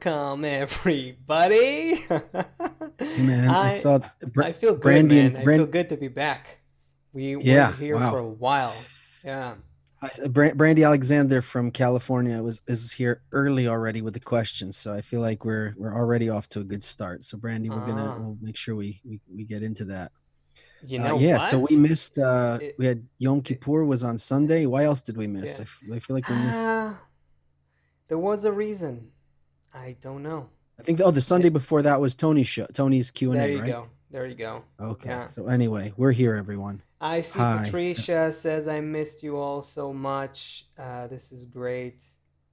Welcome, everybody. Hey man, I I saw I feel good, Brandy man. and I feel Brand. good to be back. We weren't Yeah, here for wow. a while. Yeah. Brandy Alexander from California was is here early already with the questions, so I feel like we're already off to a good start. So Brandy, Ah, we'll make sure we get into that. you know Yeah, so we what? missed It, we had Yom it Kippur was on Sunday. Why else did we miss? yeah. I feel like we missed. Ah, there was a reason. I don't know. I think the Sunday I before that was Tony's show, Tony's There Q&A, you right? go. There you go. Okay. Yeah. So anyway, we're here, everyone. I see Hi. Patricia says I missed you all so much. This is great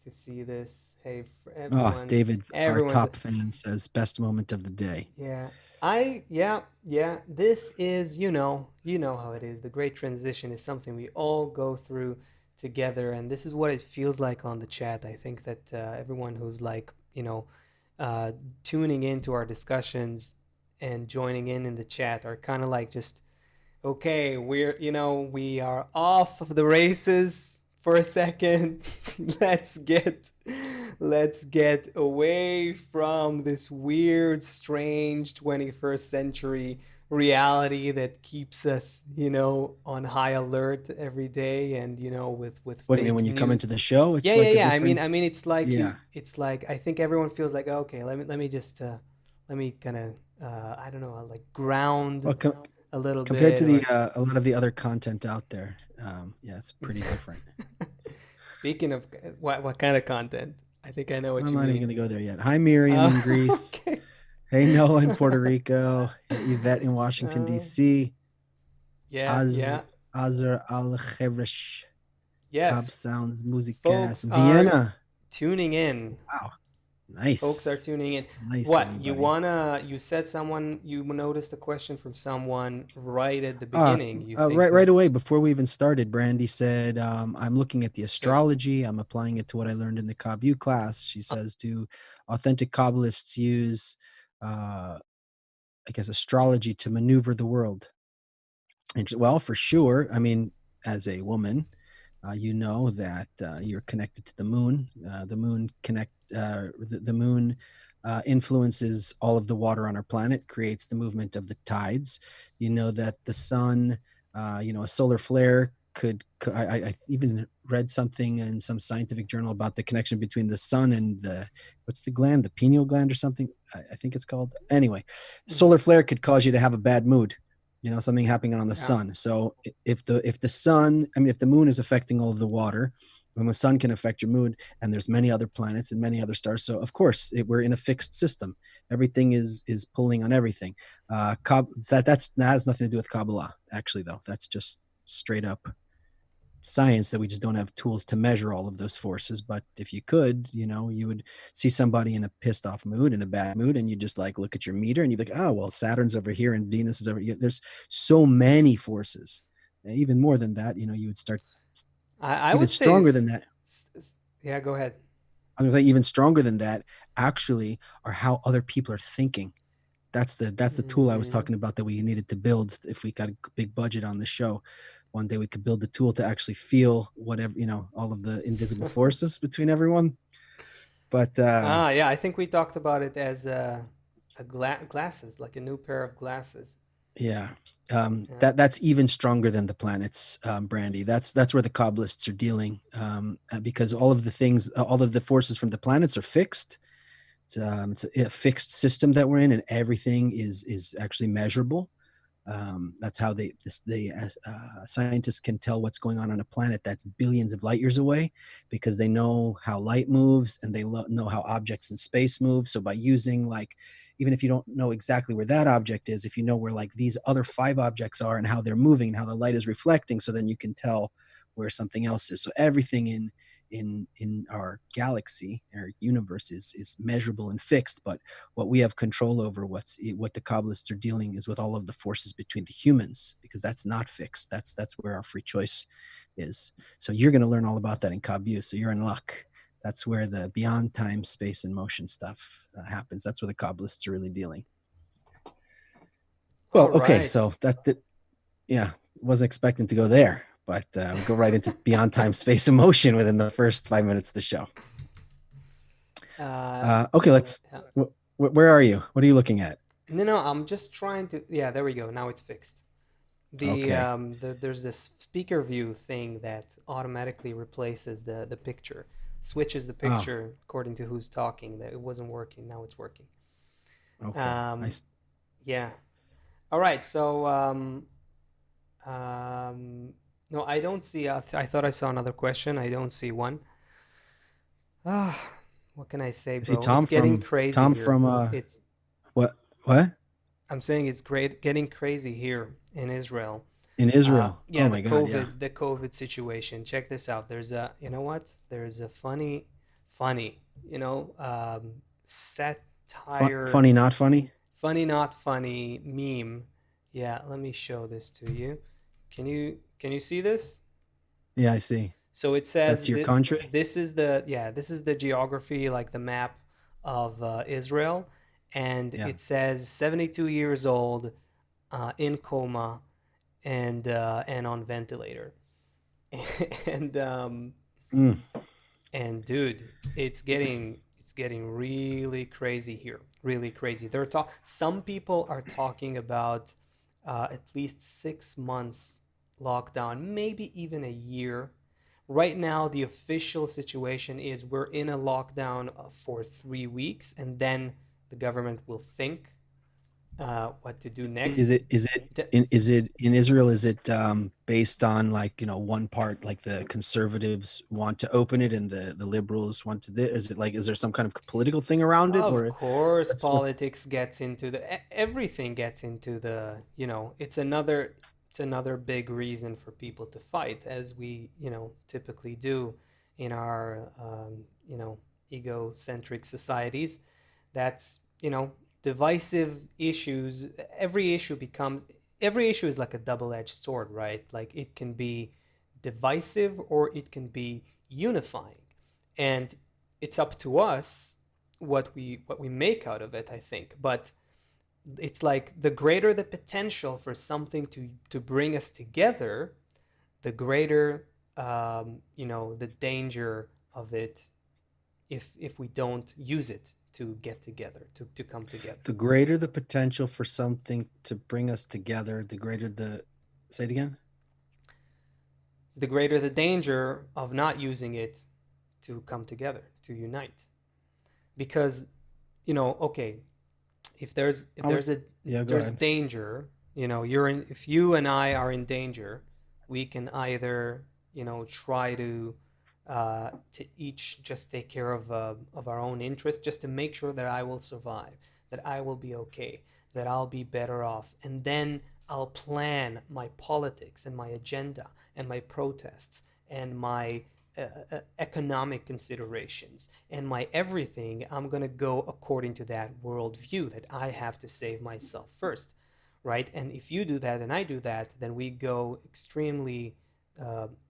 to see this. Hey, for Oh, everyone. David, our Everyone's top fan, says best moment of the day. Yeah. Yeah. This is, you know how it is. The great transition is something we all go through together, and this is what it feels like on the chat. I think that everyone who's like, uh, tuning into our discussions and joining in the chat are kind of like just okay, we are off of the races for a second. let's get let's get away from this weird, strange 21st century reality that keeps us, on high alert every day and with What do you mean when fake you come news. into the show? Yeah, It's yeah, like a yeah. I mean, different, I mean, yeah. it's like I think everyone feels like, okay, let me just let me kind of I don't know, like ground Well, a little compared bit to the or a lot of the other content out there, yeah, it's pretty different. speaking of what kind of content, I think I know what I'm you not even mean. going to go there yet. Hi, Miriam in Greece. Okay. Hey, Noah in Puerto Rico. Yvette in Washington uh, D.C. yeah, Az yeah, Azar Al Khevresh. Cab yes. Sounds Musicas. Folks are Vienna. tuning in. Wow, Folks are nice, tuning in. nice What everybody. you said someone you noticed a question from someone right at the Uh, beginning. You think right away before we even started, Brandy said, "I'm looking at the sure. astrology. I'm applying it to what I learned in the Kabbalah class." She says, "Do authentic Kabbalists use, uh, I guess, astrology to maneuver the world?" And well, for sure. I mean, as a woman, you know that you're connected to the moon. The moon influences all of the water on our planet, creates the movement of the tides. You know that the sun, a solar flare I even read something in some scientific journal about the connection between the sun and what's the gland, the pineal gland or something. I think it's called. Anyway, Mhm. solar flare could cause you to have a bad mood, something happening on the Yeah. sun. So if the sun, I mean, if the moon is affecting all of the water, then the sun can affect your mood. And there's many other planets and many other stars. So of course we're in a fixed system. Everything is pulling on everything. That has nothing to do with Kabbalah, actually, though. That's just straight up science that we just don't have tools to measure all of those forces. But if you could, you would see somebody in a pissed off mood, in a bad mood, and you just like look at your meter and you'd be like, oh, well, Saturn's over here and Venus is over here. There's so many forces. Even more than that, you would start I even would say stronger than that. yeah, go ahead. I was like, even stronger than that, actually, are how other people are thinking. That's the tool I was Hmm. talking about that we needed to build. If we got a big budget on the show, one day we could build the tool to actually feel whatever, all of the invisible forces between everyone. But Yeah, I think we talked about it as glasses, like a new pair of glasses. yeah, Yeah. that's even stronger than the planets, Brandy. That's where the Kabbalists are dealing, because all of the forces from the planets are fixed. It's a fixed system that we're in, and everything is actually measurable. That's how scientists can tell what's going on a planet that's billions of light years away, because they know how light moves and they know how objects in space move. So by using, like, even if you don't know exactly where that object is, if you know where like these other five objects are and how they're moving and how the light is reflecting, so then you can tell where something else is. So everything in our galaxy, our universe, is measurable and fixed. But what we have control over, what the Kabbalists are dealing, is with all of the forces between the humans, because that's not fixed. That's where our free choice is. So you're going to learn all about that in Kabbalah. So you're in luck. That's where the beyond time, space, and motion stuff happens. That's where the Kabbalists are really dealing. Well, All okay, right. so yeah, wasn't expecting to go there, but we go right into beyond time, space, and motion within the first 5 minutes of the show. Okay, Yeah, let's. yeah. Where are you? What are you looking at? No, no, I'm just trying to. Yeah, there we go. Now it's fixed. Okay. There's this speaker view thing that automatically replaces the picture, switches the Oh, picture according to who's talking. That it wasn't working. Now it's working. okay. Um, yeah. All right. So no, I don't see. I thought I saw another question. I don't see one. Ah, what can I say, I see bro? It's getting crazy Tom here. from It's. what what I'm saying it's great, getting crazy here in Israel. in Israel? Yeah, Oh my God, yeah. The COVID situation. Check this out. There's a, you know what? There's a funny, satire, Funny, not funny. funny not funny meme. Yeah, let me show this to you. Can you see this? Yeah, I see. So it That's says your that country. this is the geography, like the map of Israel, and Yeah. it says 72 years old, in coma, and on ventilator. and Mm. and dude, it's getting really crazy here, really crazy. Some people are talking about at least 6 months lockdown, maybe even a year. Right now the official situation is we're in a lockdown for 3 weeks, and then the government will think what to do Is next. it is it in Israel? Is it based on like one part like the conservatives want to open it and the liberals want to? Is it like is there some kind of political thing around it Of or course, what's politics gets into everything gets into the, it's another big reason for people to fight, as we, typically do in our, egocentric societies. That's, divisive issues. Every issue is like a double-edged sword, right? Like it can be divisive or it can be unifying. And it's up to us what we make out of it, I think. But it's like the greater the potential for something to bring us together, the greater, the danger of it, if we don't use it to get together, to come together. the greater the potential for something to bring us together, the greater the. Say it again. The greater the danger of not using it to come together, to unite. Because, okay, if I there's was. a Yeah, if go there's ahead. danger, if you and I are in danger, we can either, try to each just take care of our own interest, just to make sure that I will survive, that I will be okay, that I'll be better off, and then I'll plan my politics and my agenda and my protests and my economic considerations and my everything. I'm going to go according to that worldview that I have to save myself first, right? And if you do that and I do that, then we go extremely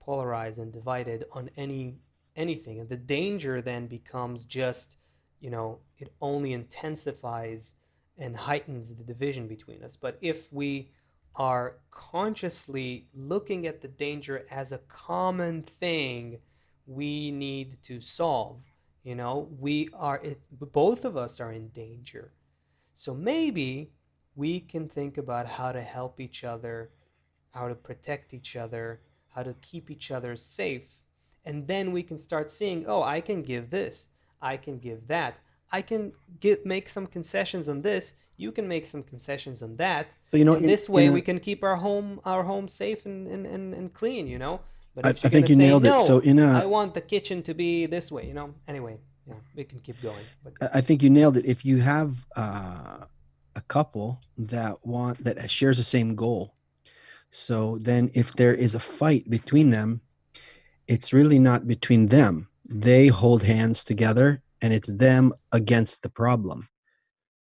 polarized and divided on anything. And the danger then becomes just, it only intensifies and heightens the division between us. But if we are consciously looking at the danger as a common thing we need to solve, both of us are in danger. So maybe we can think about how to help each other, how to protect each other, how to keep each other safe. And then we can start seeing, oh, I can give this, I can give that, I can make some concessions on this, you can make some concessions on that. So And this in way we a, can keep our home safe and clean. But if I you're going to think you say, nailed it. So no, in I a, want the kitchen to be this way. Anyway, yeah, we can keep going. But I think you nailed it. If you have a couple that shares the same goal, so then if there is a fight between them, it's really not between them. They hold hands together, and it's them against the problem,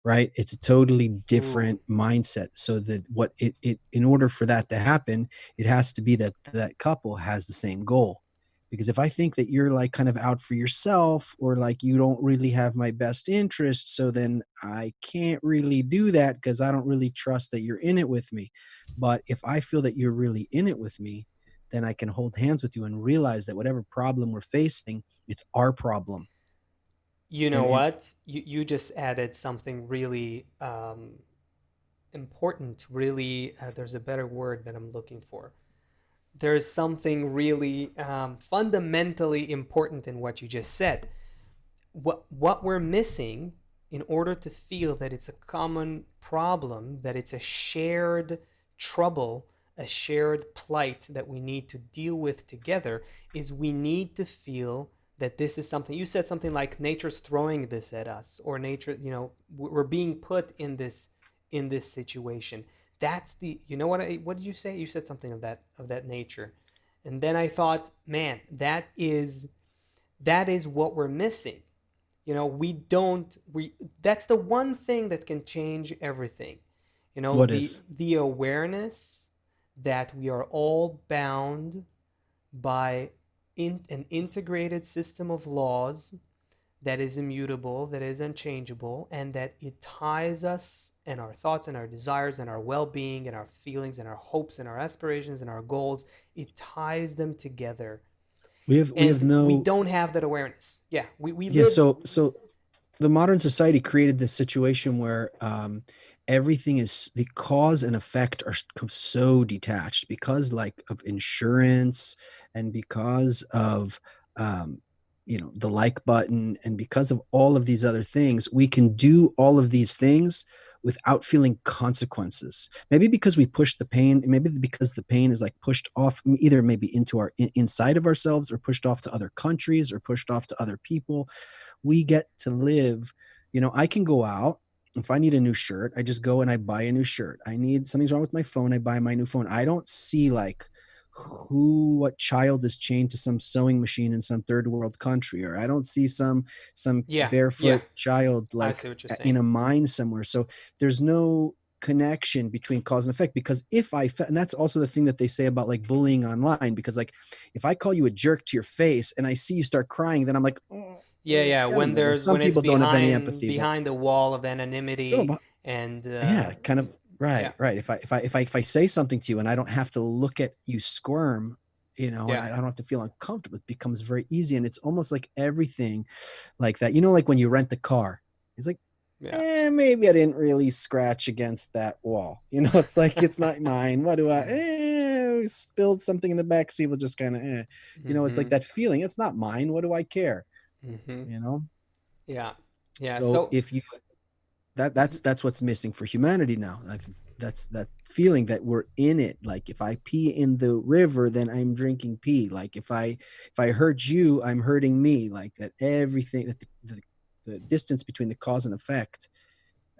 right? It's a totally ooh, different mindset. So that what it in order for that to happen, it has to be that that couple has the same goal. Because if I think that you're like kind of out for yourself or like you don't really have my best interest, so then I can't really do that because I don't really trust that you're in it with me. But if I feel that you're really in it with me, then I can hold hands with you and realize that whatever problem we're facing, it's our problem. You know And what? You just added something really important. Really, there's a better word that I'm looking for. There's something really fundamentally important in what you just said. What we're missing in order to feel that it's a common problem, that it's a shared trouble, a shared plight that we need to deal with together, is we need to feel that this is something. You said something like nature's throwing this at us, or nature, we're being put in this situation. That's the, what did you say? You said something of that nature. And then I thought, man, that is what we're missing. We don't we That's the one thing that can change everything. what the is? the awareness that we are all bound by an integrated system of laws that is immutable, that is unchangeable, and that it ties us and our thoughts and our desires and our well-being and our feelings and our hopes and our aspirations and our goals. It ties them together, We have and we no. don't have that awareness. Yeah, we Yeah, live. so the modern society created this situation where everything is the cause and effect are so detached because like of insurance and because of um, the like button and because of all of these other things we can do all of these things without feeling consequences, maybe because we push the pain, maybe because the pain is like pushed off either maybe into our inside of ourselves or pushed off to other countries or pushed off to other people. We get to live. I can go out. If I need a new shirt, I just go and I buy a new shirt. I need something's wrong with my phone, I buy my new phone. I don't see like what child is chained to some sewing machine in some third world country, or I don't see some Yeah, yeah, barefoot child I like see what you're in saying. a mine somewhere. So there's no connection between cause and effect, because if and that's also the thing that they say about like bullying online, because like if I call you a jerk to your face and I see you start crying, then I'm like, Yeah, yeah. I don't know. Some When it's people don't have any empathy, but behind the wall of no, anonymity, but and yeah, kind of yeah, right. If I say something to you and I don't have to look at you squirm, and yeah, I don't have to feel uncomfortable, it becomes very easy. And it's almost like everything like that. Like when you rent a car, it's like, yeah. maybe I didn't really scratch against that wall. It's like it's not mine. What do I? Yeah. Spilled something in the back seat. We'll just kind of, it's like Mm-hmm. that feeling. It's not mine. What do I care? Mm-hmm. You know. Yeah. Yeah. So So, if you that mhm. that's what's missing for humanity now. That's that feeling that we're in it. Like if I pee in the river, then I'm drinking pee. Like if I hurt you, I'm hurting me. Like that everything that the distance between the cause and effect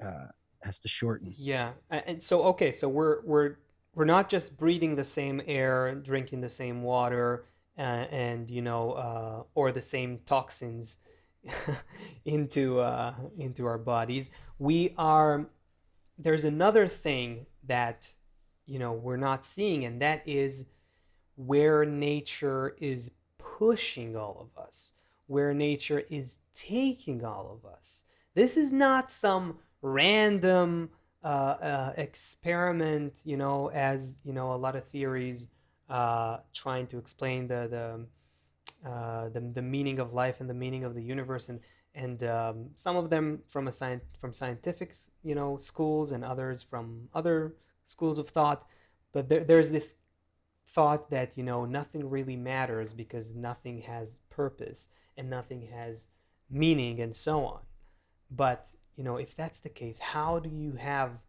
uh, has to shorten. Yeah. And so, okay, so we're not just breathing the same air, drinking the same water, and or the same toxins into our bodies. We are There's another thing that we're not seeing, and that is where nature is pushing all of us, where nature is taking all of us. This is not some random experiment, as a lot of theories trying to explain the meaning of life and the meaning of the universe, and some of them from scientific schools, and others from other schools of thought. But there's this thought that nothing really matters because nothing has purpose and nothing has meaning, and so on. But if that's the case, how do you have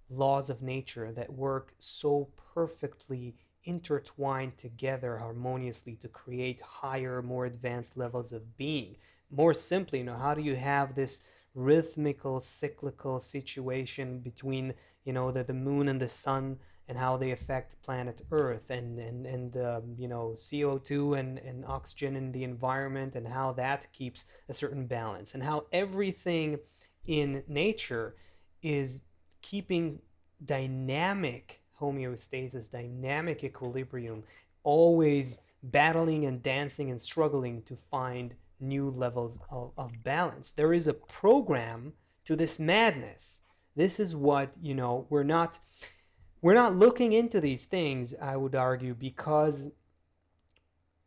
laws of nature that work so perfectly intertwined together harmoniously to create higher, more advanced levels of being? More simply, how do you have this rhythmical, cyclical situation between, the moon and the sun, and how they affect planet Earth, and CO2 and oxygen in the environment, and how that keeps a certain balance, and how everything in nature is keeping dynamic homeostasis, dynamic equilibrium, always battling and dancing and struggling to find new levels of balance. There is a program to this madness. This is what, we're not looking into these things, I would argue, because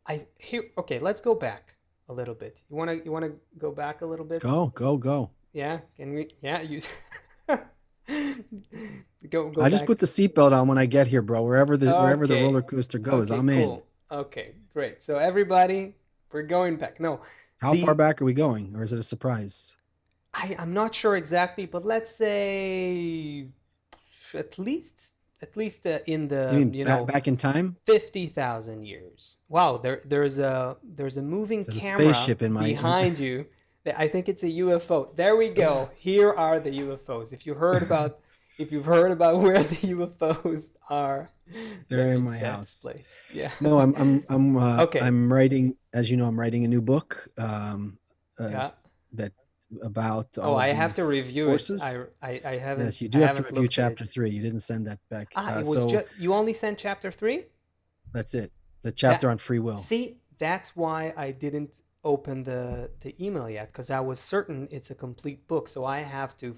I here okay, let's go back. a little bit. You wanna go back a little bit? Go, go, go. Yeah, can we? Yeah, you go I just back. put the seatbelt on when I get here, bro. Wherever the Okay, roller coaster goes, okay, I'm in. cool. Okay, great. So everybody, we're going back. No, How far the back are we going, or is it a surprise? I'm not sure exactly, but let's say at least in You the mean back in time? 50,000 years. Wow, there's a moving There's a camera spaceship in my. behind you. I think it's a UFO. There we go. Here are the UFOs. If you've heard about where the UFOs are, They're they're in in my Seth's house. place. Yeah. No, Okay. I'm writing, as you know, I'm writing a new book Yeah. that about Oh, all I of have to these review it. forces. I Yes, haven't you I do have to haven't review looked at chapter it. 3. You didn't send that back. It was So just you only sent chapter 3? that's it. The chapter That on free will. See, that's why I didn't open the email yet, because I was certain it's a complete book, so I have to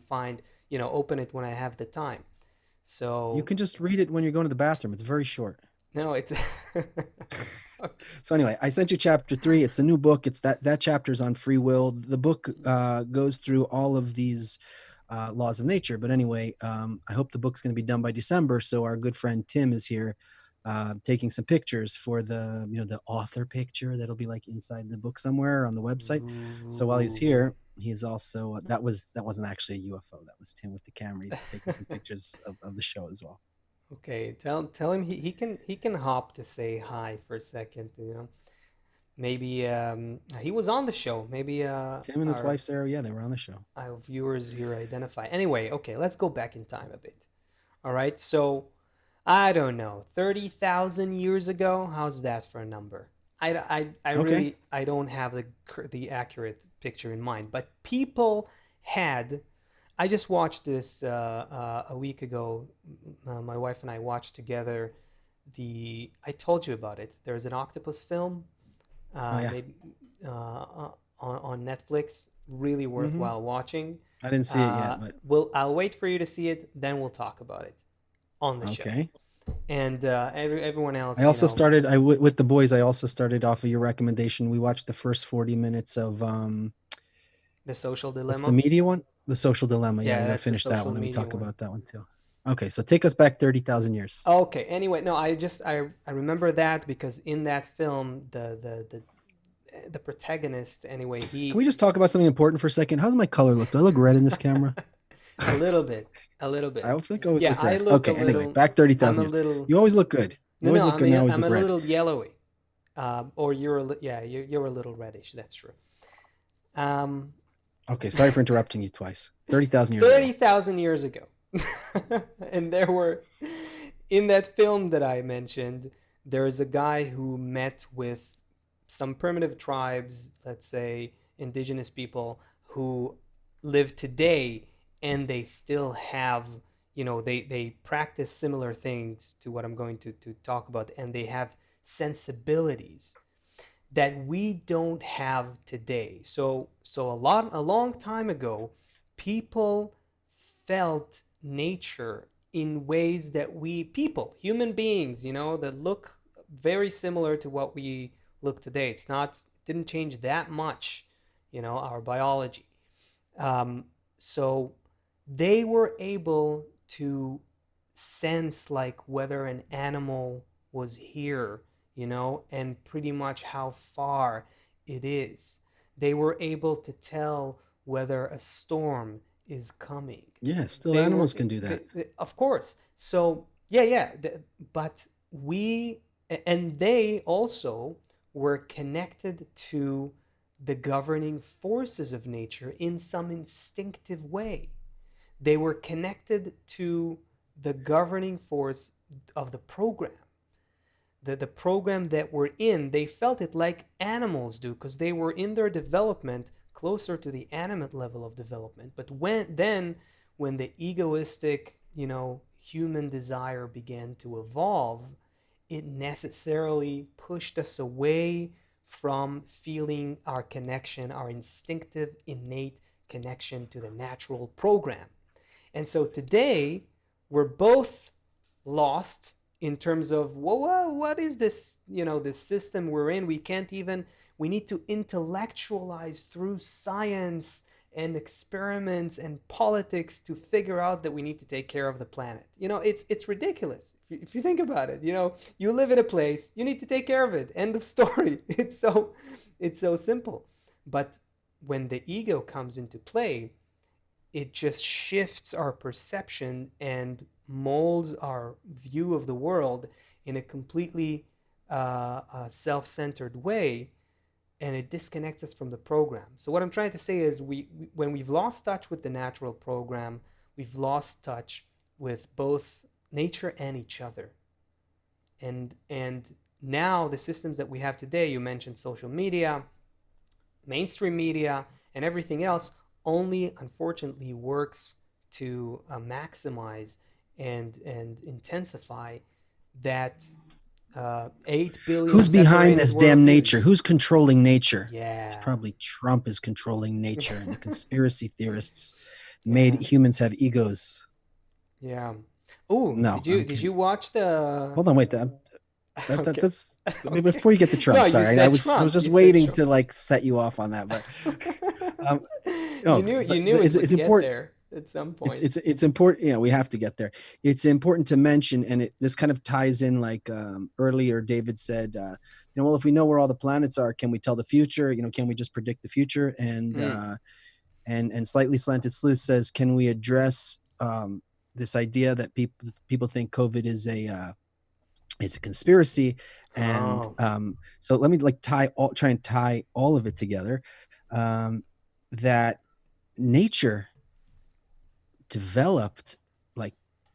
open it when I have the time. You So can just read it when you're going to the bathroom. It's very short. no, it's okay. So anyway, I sent you chapter 3. It's a new book. It's that chapter's on free will. The book goes through all of these laws of nature. But anyway, I hope the book's going to be done by December. So our good friend Tim is here, taking some pictures for the author picture that'll be like inside the book somewhere on the website. So while he's Ooh. here, he's also that wasn't actually a UFO. That was Tim with the camera. He's taking some pictures of the show as well. Okay, tell him he can hop to say hi for a second. Maybe he was on the show. Maybe Tim and his our wife Sarah, yeah, they were on the show. our viewers here identify. Anyway, okay, let's go back in time a bit. All right, so I don't know, 30,000 years ago. How's that for a number? I Okay. really I don't have the accurate picture in mind, but people had. I just watched this a week ago. My wife and I watched together the. I told you about it. There's an octopus film, Oh yeah. maybe on Netflix. Really Mm-hmm. worthwhile watching. I didn't see it yet, but I'll wait for you to see it, then we'll talk about it on the show. okay. And everyone I else, also started. With the boys. I also started off of your recommendation. We watched the first 40 minutes of the social what's the dilemma. media one? The Social Dilemma. Yeah, we Yeah, got to that's the finish that social one. Then we media talk one. about that one too. Okay, so take us back 30,000 years. Okay. Anyway, no, I remember that because in that film, the protagonist, anyway, Can he we just talk about something important for a second? How does my color look? Do I look red in this camera? a little bit, a little I bit. think I always Yeah, look I red. look a Okay, anyway, little. back I'm 30,000 a years. little. You always look good. You No, always no, look good now with I'm the a red. little yellowy, or yeah, you're a little reddish. That's true. Um, Okay, sorry for interrupting you twice. 30,000 years ago. 30,000 years ago. And there were, in that film that I mentioned, there is a guy who met with some primitive tribes, let's say indigenous people, who live today, and they still have, they practice similar things to what I'm going to talk about, and they have sensibilities that we don't have today. So a long time ago, people felt nature in ways that human beings, that look very similar to what we look today. It didn't change that much, our biology. So they were able to sense like whether an animal was here, and pretty much how far it is. They were able to tell whether a storm is coming. Yeah, still They were, animals can do that. of course. So, yeah, yeah. But and they also were connected to the governing forces of nature in some instinctive way. They were connected to the governing force of the program. The program that we're in, they felt it like animals do because they were in their development closer to the animate level of development. But when the egoistic, human desire began to evolve, it necessarily pushed us away from feeling our connection, our instinctive, innate connection to the natural program. And so today, we're both lost in terms of, well, what is this, this system we're in? We need to intellectualize through science and experiments and politics to figure out that we need to take care of the planet. It's ridiculous if you think about it. You live in a place, you need to take care of it. End of story. It's so simple. But when the ego comes into play, it just shifts our perception and molds our view of the world in a completely self-centered way, and it disconnects us from the program. So what I'm trying to say is, when we've lost touch with the natural program, we've lost touch with both nature and each other. And now the systems that we have today, you mentioned social media, mainstream media, and everything else, only unfortunately works to maximize and intensify that 8 billion Who's behind separated this damn nature? worldviews. Who's controlling nature? It's Yeah. probably Trump is controlling nature, and the conspiracy theorists made Yeah. humans have egos. Yeah. Oh, No, did you I'm did kidding. you watch the? Hold on, wait. Okay. That's Okay. before you get to No, Trump. you Sorry, I said was Trump. just You said waiting Trump. to like set you off on that, but um, You no, knew you but knew it it's would get important. there at some It's point. it's it's important. We have to get there. It's important to mention, and this kind of ties in, like earlier David said, well, if we know where all the planets are, can we tell the future? Can we just predict the future? Mm. And slightly slanted sleuth says, can we address this idea that people think COVID is a conspiracy? And Oh, so let me like try and tie all of it together. Um, that nature developed, like,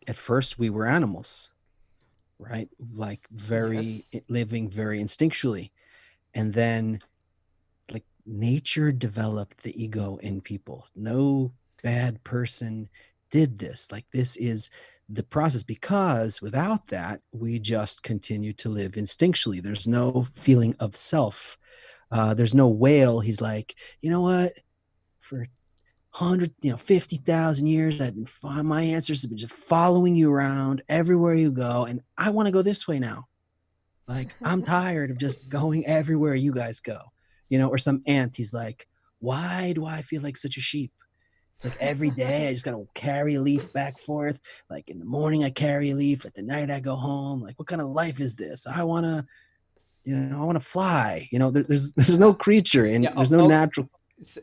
at first we were animals, right? Like very yes. living very instinctually, and then like nature developed the ego in people. No bad person did this. Like, this is the process, because without that we just continue to live instinctually. There's no feeling of self. There's no whale. He's like, you know what, for 50,000 years, I've been my answers have been just following you around everywhere you go, and I want to go this way now. Like, I'm tired of just going everywhere you guys go. Or some ant, he's like, why do I feel like such a sheep? It's like every day I just gotta carry a leaf back forth. Like, in the morning I carry a leaf, at the night I go home. Like, what kind of life is this? I want to fly. There's no Yeah. creature, and Yeah. there's Oh, no oh. natural. The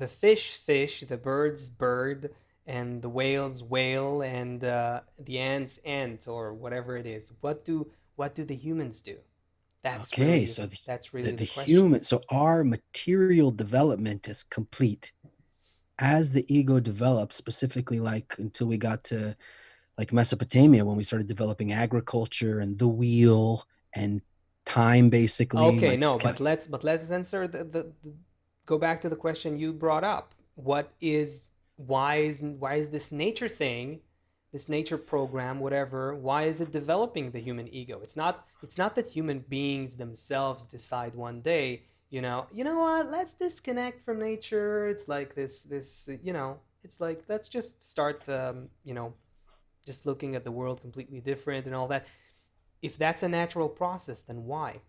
fish, the bird, and the whales whale, and the ants, or whatever it is. What do the humans do? That's Okay, really so that's the, really the the question. human, so our material development is complete. As the ego develops, specifically, like, until we got to like Mesopotamia, when we started developing agriculture and the wheel and time, basically, Okay, like, no, but let's answer go back to the question you brought up. Why is this nature thing, this nature program, whatever, why is it developing the human ego? It's not that human beings themselves decide one day, what, let's disconnect from nature. It's like it's like, let's just start just looking at the world completely different and all that. If that's a natural process, then why?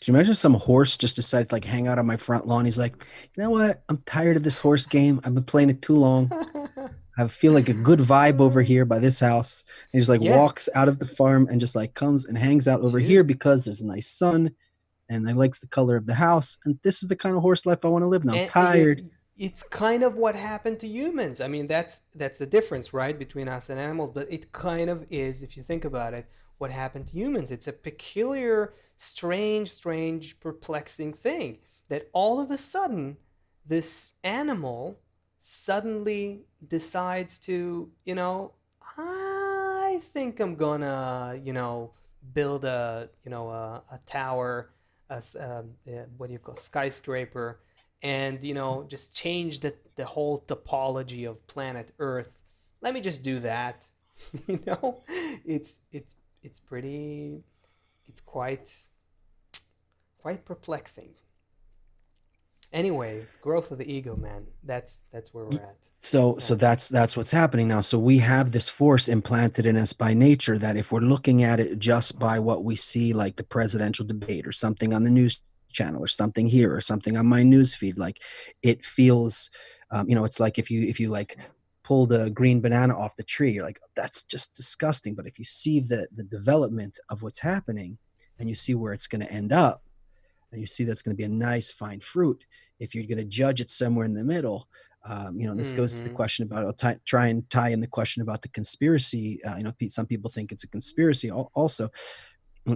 can you imagine if some horse just decided to like hang out on my front lawn? He's like, you know what, I'm tired of this horse game, I've been playing it too long. I feel like a good vibe over here by this house. And he's like Yeah, walks out of the farm and just like comes and hangs out over here dude. because there's a nice sun, and I likes the color of the house. And this is the kind of horse life I want to live now. I'm And tired. it's kind of what happened to humans. I mean, that's the difference, right, between us and animals. But it kind of is, if you think about it, what happened to humans. It's a peculiar, strange, perplexing thing that all of a sudden this animal suddenly decides to, I think I'm gonna, build a tower, what do you call, skyscraper, and just change the whole topology of planet Earth. Let me just do that. you know it's pretty, it's quite perplexing. Anyway, growth of the ego, man. That's where we're at. So Yeah. that's what's happening now. So we have this force implanted in us by nature that if we're looking at it just by what we see, like the presidential debate or something on the news channel or something here or something on my news feed, like it feels, it's like if you like pulled a green banana off the tree, you're like, that's just disgusting. But if you see the development of what's happening and you see where it's going to end up, and you see that's going to be a nice fine fruit, if you're going to judge it somewhere in the middle, this goes to the Mm-hmm. question about, I'll try and tie in the question about the conspiracy. Some people think it's a conspiracy also.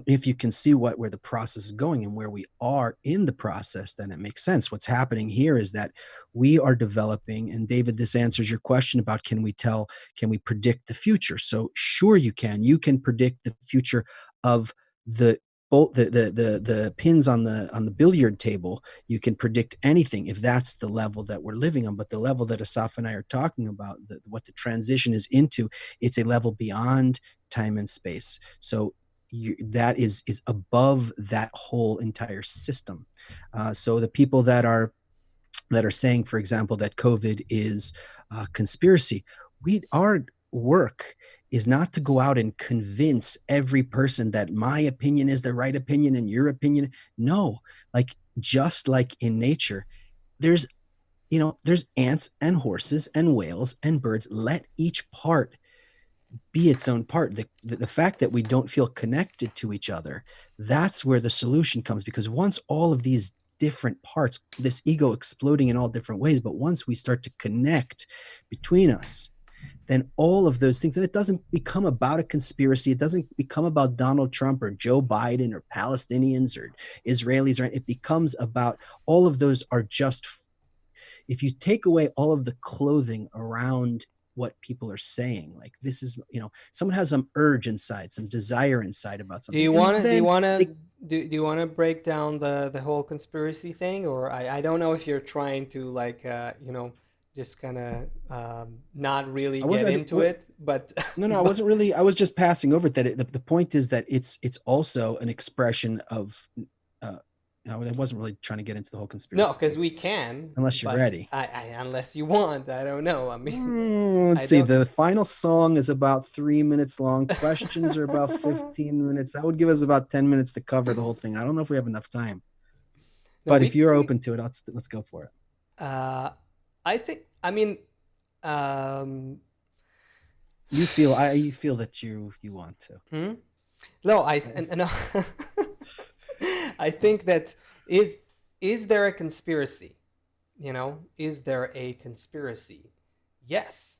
If you can see where the process is going and where we are in the process, then it makes sense. What's happening here is that we are developing, and David, this answers your question about can we predict the future? So sure, you can predict the future of the both the pins on the billiard table. You can predict anything if that's the level that we're living on. But the level that Asaf and I are talking about, what the transition is into, it's a level beyond time and space. So that is above that whole entire system. So the people that are saying, for example, that COVID is a conspiracy, our work is not to go out and convince every person that my opinion is the right opinion and your opinion. No, like just like in nature, there's there's ants and horses and whales and birds. Let each part be its own part. The fact that we don't feel connected to each other, that's where the solution comes. Because once all of these different parts, this ego exploding in all different ways, but once we start to connect between us, then all of those things, and it doesn't become about a conspiracy. It doesn't become about Donald Trump or Joe Biden or Palestinians or Israelis, or it becomes about all of those are just, if you take away all of the clothing around what people are saying, like this is, someone has some urge inside, some desire inside about Do something, you and wanna do you then wanna they, do you wanna break down the whole conspiracy thing, or I don't know if you're trying to like just kind of not really I get wasn't into what it, but no, no, I but wasn't really, I was just passing over that. The point is that it's also an expression of, uh, I wasn't really trying to get into the whole no, conspiracy because thing we can, unless you're but ready. I unless you want, I don't know. I mean, Let's I see. don't. The final song is about 3 minutes long. Questions are about 15 minutes. That would give us about 10 minutes to cover the whole thing. I don't know if we have enough time, No, but if you're we open to it, let's go for it. uh I think I mean um You feel that you want to. hmm? No, no. I think that is is there a conspiracy? Is there a conspiracy? Yes.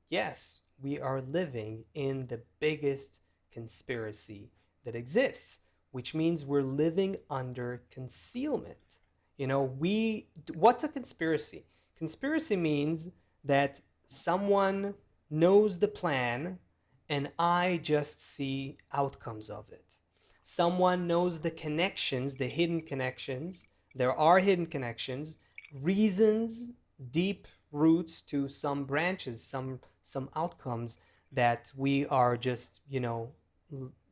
Yes, we are living in the biggest conspiracy that exists, which means we're living under concealment. What's a conspiracy? Conspiracy means that someone knows the plan and I just see outcomes of it. Someone knows the connections, the hidden connections. There are hidden connections, reasons, deep roots to some branches, some outcomes that we are just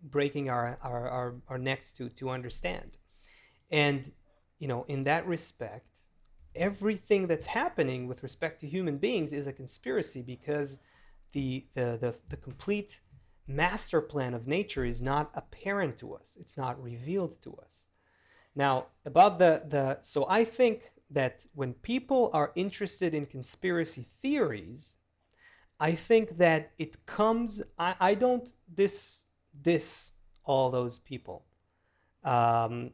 breaking our necks to understand. And in that respect, everything that's happening with respect to human beings is a conspiracy because the complete master plan of nature is not apparent to us. It's not revealed to us. Now, about the so I think that when people are interested in conspiracy theories, I think that it comes. I don't diss all those people, um,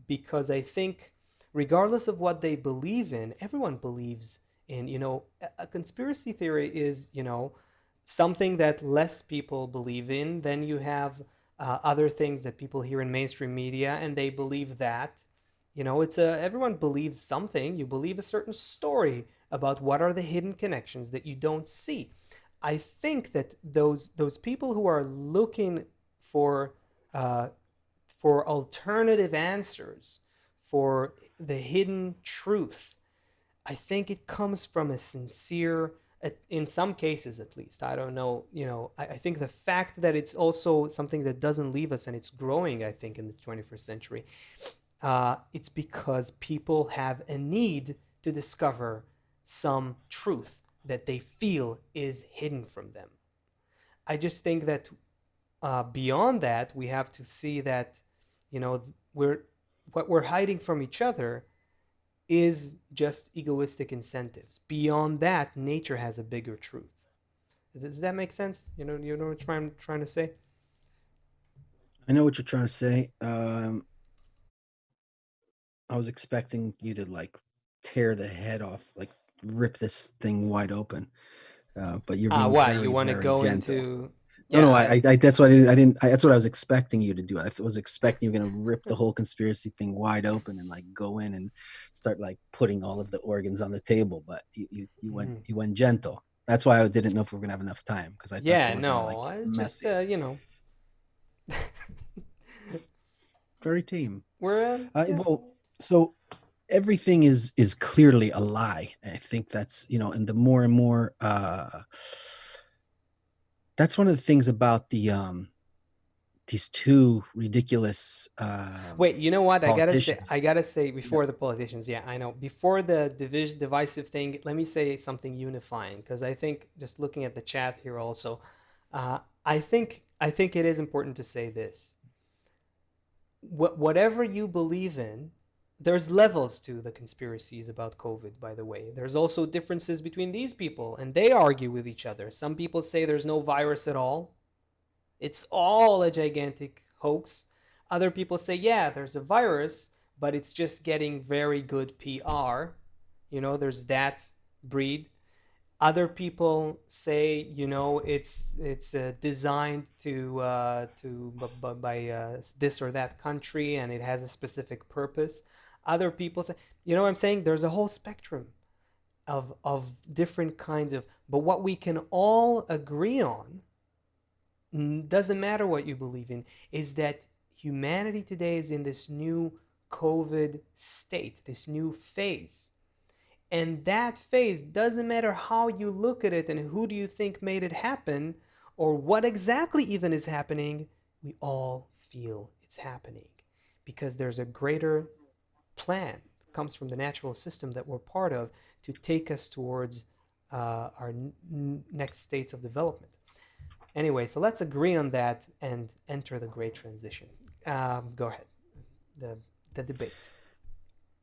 because I think, regardless of what they believe in, everyone believes in. A conspiracy theory is something that less people believe in. Then you have other things that people hear in mainstream media, and they believe that. It's a everyone believes something. You believe a certain story about what are the hidden connections that you don't see. I think that those people who are looking for uh, for alternative answers, for the hidden truth, I think it comes from a sincere, in some cases at least, I don't know, I think the fact that it's also something that doesn't leave us and it's growing, I think, in the 21st century, It's because people have a need to discover some truth that they feel is hidden from them. I just think that beyond that, we have to see that, you know, we're what we're hiding from each other is just egoistic incentives. Beyond that, nature has a bigger truth. Does that make sense? You know what I'm trying to say? I know what you're trying to say. I was expecting you to like tear the head off, like rip this thing wide open. But you're being Why you very, want to very go gentle. into? No, no, Yeah, that's what I didn't, that's what I was expecting you to do. I was expecting you're going to rip the whole conspiracy thing wide open and like go in and start like putting all of the organs on the table. But mhm. you went gentle. That's why I didn't know if we were going to have enough time because I thought Yeah, you were going to no, like I just messy. Very tame. we're yeah. Well, so everything is clearly a lie. I think that's, and the more and more, that's one of the things about these two ridiculous Wait, you know what? politicians. I gotta say Yeah. before the politicians. Yeah, I know. Before the divisive thing, let me say something unifying because I think just looking at the chat here also, I think it is important to say this. Whatever you believe in, there's levels to the conspiracies about COVID. By the way, there's also differences between these people, and they argue with each other. Some people say there's no virus at all. It's all a gigantic hoax. Other people say, yeah, there's a virus, but it's just getting very good PR. There's that breed. Other people say, it's designed to by this or that country, and it has a specific purpose. Other people say, what I'm saying? There's a whole spectrum of different kinds of. But what we can all agree on, doesn't matter what you believe in, is that humanity today is in this new COVID state, this new phase. And that phase, doesn't matter how you look at it and who do you think made it happen or what exactly even is happening, we all feel it's happening because there's a greater plan that comes from the natural system that we're part of to take us towards our next states of development. Anyway, so let's agree on that and enter the great transition. Go ahead. The the debate.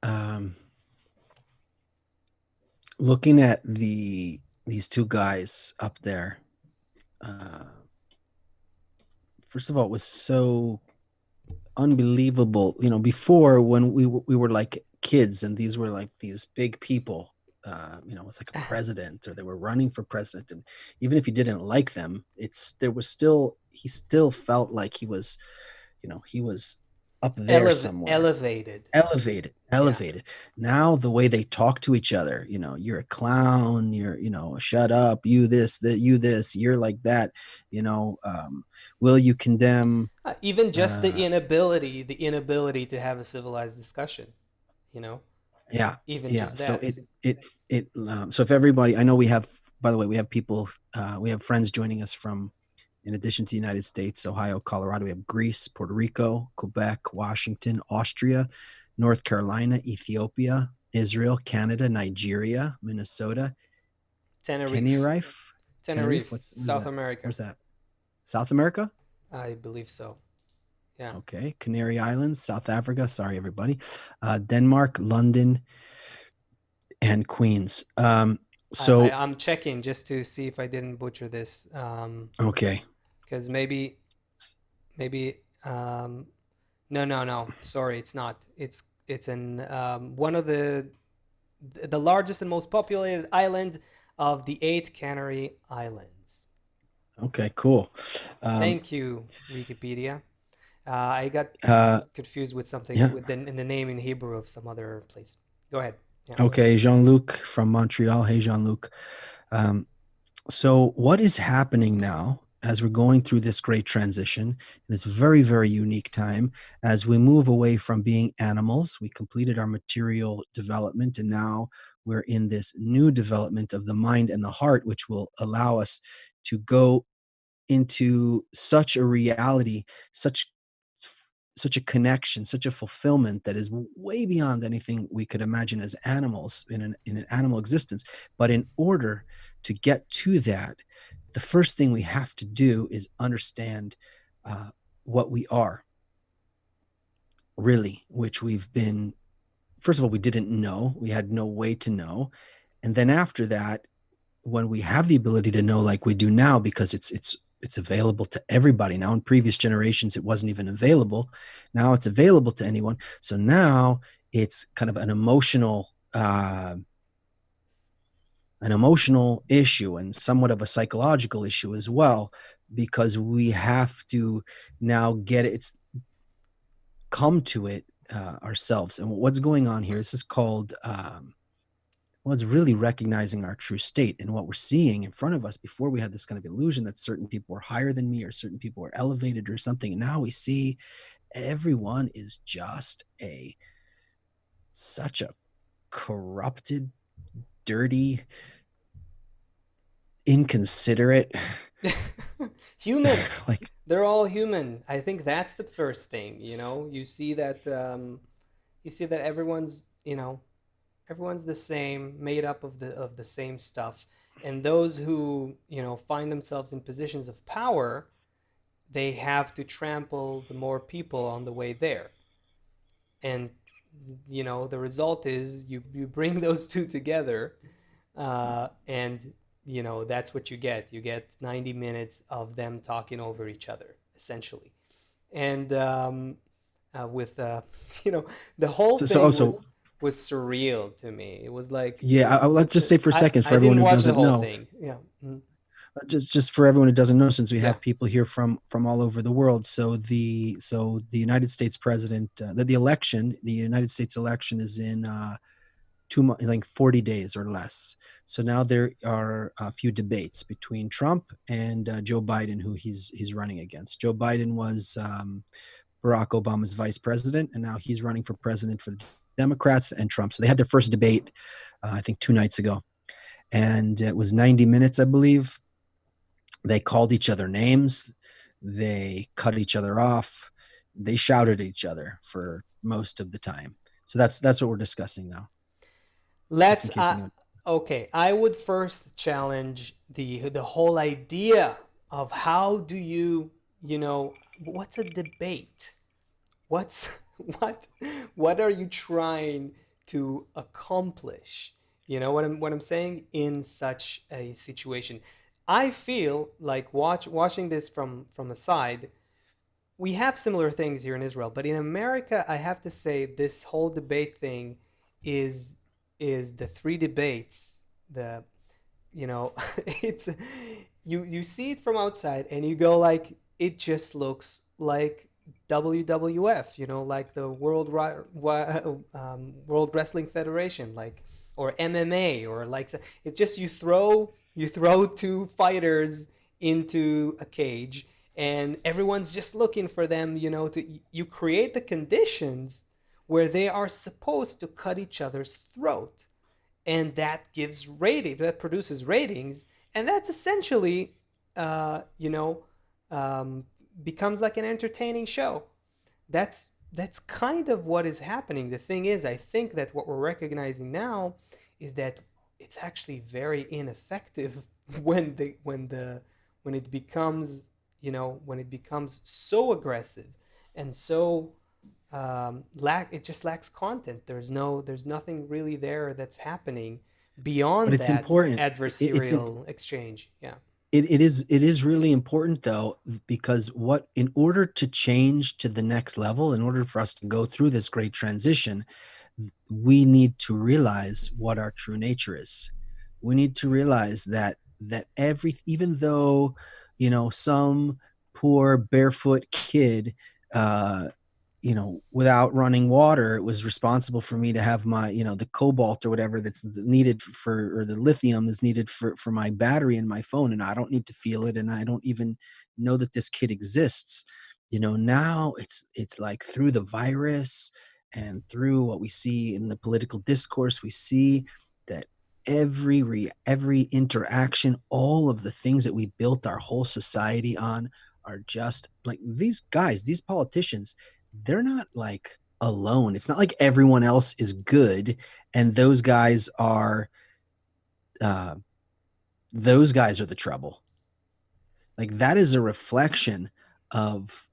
um Looking at these two guys up there, uh first of all, it was so unbelievable. Before, when we were like kids and these were like these big people, it's like a president or they were running for president, and even if you didn't like them, there was still, he still felt like he was up there somewhere. Elevated. Yeah. Elevated. Now the way they talk to each other, you're a clown, you're, shut up, you this, that, you this, you're like that, you know will you condemn? Even just uh the inability to have a civilized discussion. You know, yeah, even yeah. just So that. so if everybody, I know we have, by the way, we have people, we have friends joining us from, in addition to the United States, Ohio, Colorado, we have Greece, Puerto Rico, Quebec, Washington, Austria, North Carolina, Ethiopia, Israel, Canada, Nigeria, Minnesota, Tenerife. Tenerife. Tenerife. Tenerife, What is South that? America. Where's that? South America? I believe so. Yeah. Okay. Canary Islands, South Africa. Sorry, everybody. Denmark, London, and Queens. So, I'm checking just to see if I didn't butcher this. okay. Because maybe no, no, no. Sorry, it's not. It's in one of the largest and most populated island of the eight Canary Islands. Okay, cool. Um, Thank you, Wikipedia. I got uh, confused with something yeah. with the name in Hebrew of some other place. Go ahead. Yeah. Okay. Jean-Luc from Montreal. Hey, Jean-Luc. Um, So, what is happening now as we're going through this great transition in this very, very unique time, as we move away from being animals? We completed our material development, and now we're in this new development of the mind and the heart, which will allow us to go into such a reality, such such a connection, such a fulfillment that is way beyond anything we could imagine as animals in an animal existence. But in order to get to that, the first thing we have to do is understand uh, what we are really, which we've been, first of all, we didn't know, we had no way to know. And then after that, when we have the ability to know like we do now, because it's available to everybody now. In previous generations it wasn't even available, now it's available to anyone. So now it's kind of an emotional issue and somewhat of a psychological issue as well, because we have to now get it, it's come to it ourselves. And what's going on here, this is called well, it's really recognizing our true state. And what we're seeing in front of us, before we had this kind of illusion that certain people were higher than me or certain people were elevated or something. And now we see everyone is just such a corrupted, dirty, inconsiderate, Human. like, They're all human. I think that's the first thing. You see that everyone's, everyone's the same, made up of the same stuff. And those who, find themselves in positions of power, they have to trample the more people on the way there. And the result is you bring those two together, and that's what you get. You get 90 minutes of them talking over each other, essentially. And with you know the whole thing so was surreal to me. It was like yeah, let's just say for a second, for I everyone didn't who watch the doesn't whole know, thing. Yeah. Mhm. just for everyone who doesn't know, since we Yeah. have people here from all over the world. So the United States president, the United States election is in 2 months, like 40 days or less. So now there are a few debates between Trump and Joe Biden, who he's running against. Joe Biden was Barack Obama's vice president, and now he's running for president for the Democrats and Trump. So they had their first debate, I think 2 nights ago, and it was 90 minutes, I believe. They called each other names, they cut each other off, they shouted at each other for most of the time. So that's what we're discussing now, just in Let's case anyone. okay, I would first challenge the whole idea of how do what's a debate? What's what what are you trying to accomplish? You know what I'm saying in such a situation? I feel like watching this from a side, we have similar things here in Israel, but in America, I have to say this whole debate thing is is the three debates. The you know it's you see it from outside and you go like it just looks like WWF, like the World Wrestling Federation, like, or MMA, or like it's just you throw two fighters into a cage and everyone's just looking for them, to you create the conditions where they are supposed to cut each other's throat, and that produces ratings, and that's essentially uh, you know um, becomes like an entertaining show. That's kind of what is happening. The thing is, I think that what we're recognizing now is that it's actually very ineffective when it becomes, when it becomes so aggressive and so it just lacks content. There's nothing really there that's happening But beyond it's that important. It's adversarial exchange. Yeah. it is really important though, because what in order to change to the next level, in order for us to go through this great transition, we need to realize what our true nature is. We need to realize that every even though some poor barefoot kid, uh without running water, it was responsible for me to have my, the cobalt or whatever that's needed for, or the lithium is needed for my battery in my phone. And I don't need to feel it. And I don't even know that this kid exists. Now it's like through the virus and through what we see in the political discourse, we see that every interaction, all of the things that we built our whole society on, are just like these guys, these politicians. they're not like alone. It's not like everyone else is good and uh those guys are the trouble. Like that is a reflection of,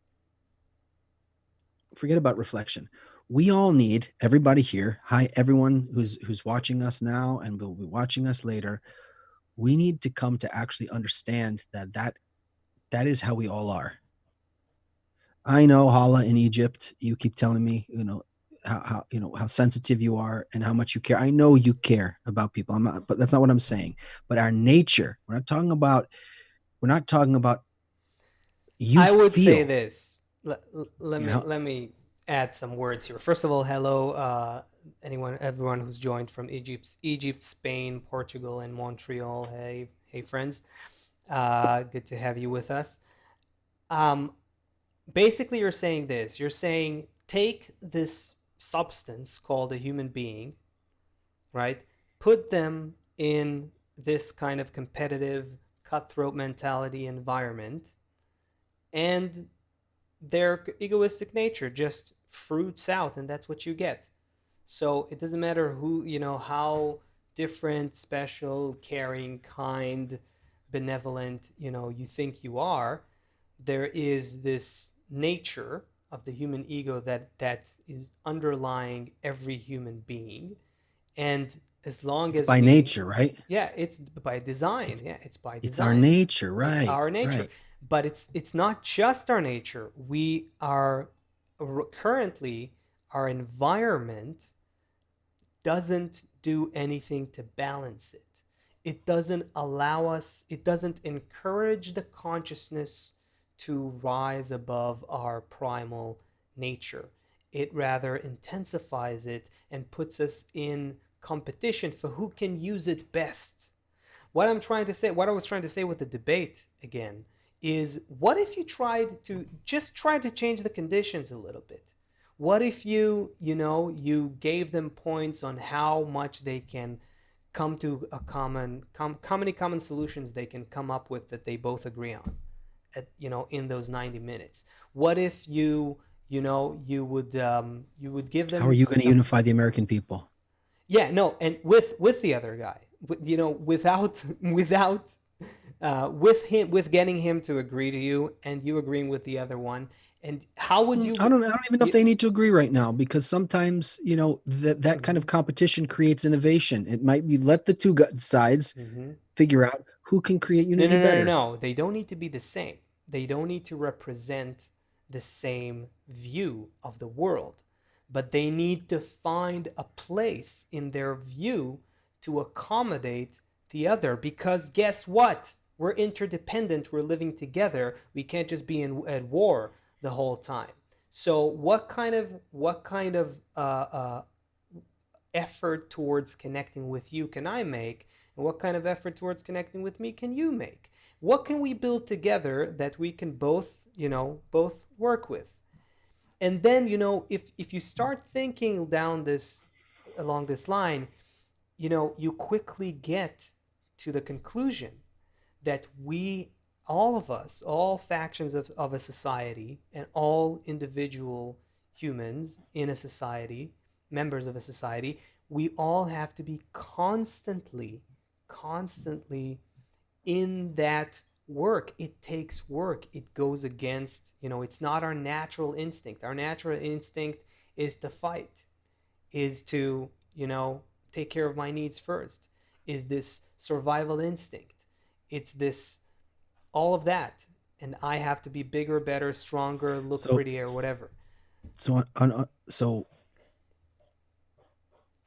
forget about reflection. We all need, everybody here, hi everyone who's watching us now and will be watching us later. We need to come to actually understand that is how we all are. I know, Hala, in Egypt, you keep telling me, how how sensitive you are and how much you care. I know you care about people. I'm not, but that's not what I'm saying. But our nature, we're not talking about you I would say feel, this. Let you me know, let me add some words here. First of all, hello, everyone who's joined from Egypt, Spain, Portugal, and Montreal. Hey, hey, friends. Good to have you with us. Um, Basically, you're saying this. You're saying take this substance called a human being, right? Put them in this kind of competitive, cutthroat mentality environment, and their egoistic nature just fruits out, and that's what you get. So it doesn't matter who, how different, special, caring, kind, benevolent, you think you are. There is this nature of the human ego that is underlying every human being. And as long it's as by we, nature, right? yeah, it's by design. It's Yeah, it's by it's our design. nature, It's right? our nature. Right. But it's not just our nature. We are currently, our environment doesn't do anything to balance it. It doesn't allow us, it doesn't encourage the consciousness to rise above our primal nature. It rather intensifies it and puts us in competition for who can use it best. What I was trying to say with the debate again, is what if you tried to change the conditions a little bit? What if you gave them points on how much they can come to a how many common solutions they can come up with that they both agree on in those 90 minutes? What if you would give How are them you going to some, unify the American people? yeah, no, and with the other guy, without with getting him to agree to you and you agreeing with the other one, and how would you? I don't even know if You, they need to agree right now, because sometimes, that kind mm-hmm, of competition creates innovation. It might be, let the two sides mm-hmm. figure out who can create No, unity no, no, no, better. no. They don't need to be the same. They don't need to represent the same view of the world, but they need to find a place in their view to accommodate the other. Because guess what? We're interdependent. We're living together. We can't just be at war the whole time. So, what kind of effort towards connecting with you can I make? And what kind of effort towards connecting with me can you make? What can we build together that we can both work with? And then, if you start thinking down this along this line, you quickly get to the conclusion that all of us, all factions of a society, and all individual humans in a society, members of a society, we all have to be constantly in that work. It takes work. It goes against, it's not our natural instinct. Our natural instinct is to fight, is to, take care of my needs first, is this survival instinct. It's this, all of that. And I have to be bigger, better, stronger, look So, prettier, whatever. so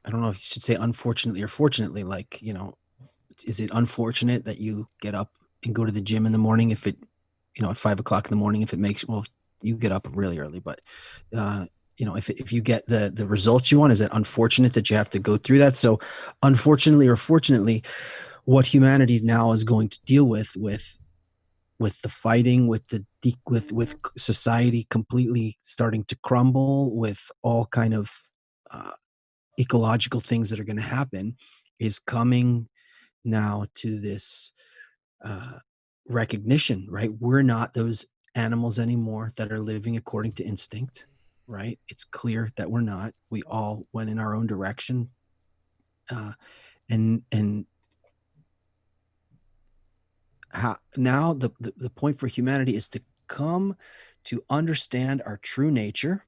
I don't know if you should say unfortunately or fortunately. Like, is it unfortunate that you get up and go to the gym in the morning if it, at 5 o'clock in the morning, if it makes, well, you get up really early, but, if you get the results you want, is it unfortunate that you have to go through that? So, unfortunately or fortunately, what humanity now is going to deal with the fighting, with with society completely starting to crumble, with all kind of uh, ecological things that are going to happen, is coming now to this uh, recognition, right? We're not those animals anymore that are living according to instinct. right? It's clear that we're not. We all went in our own direction. And how now the point for humanity is to come to understand our true nature.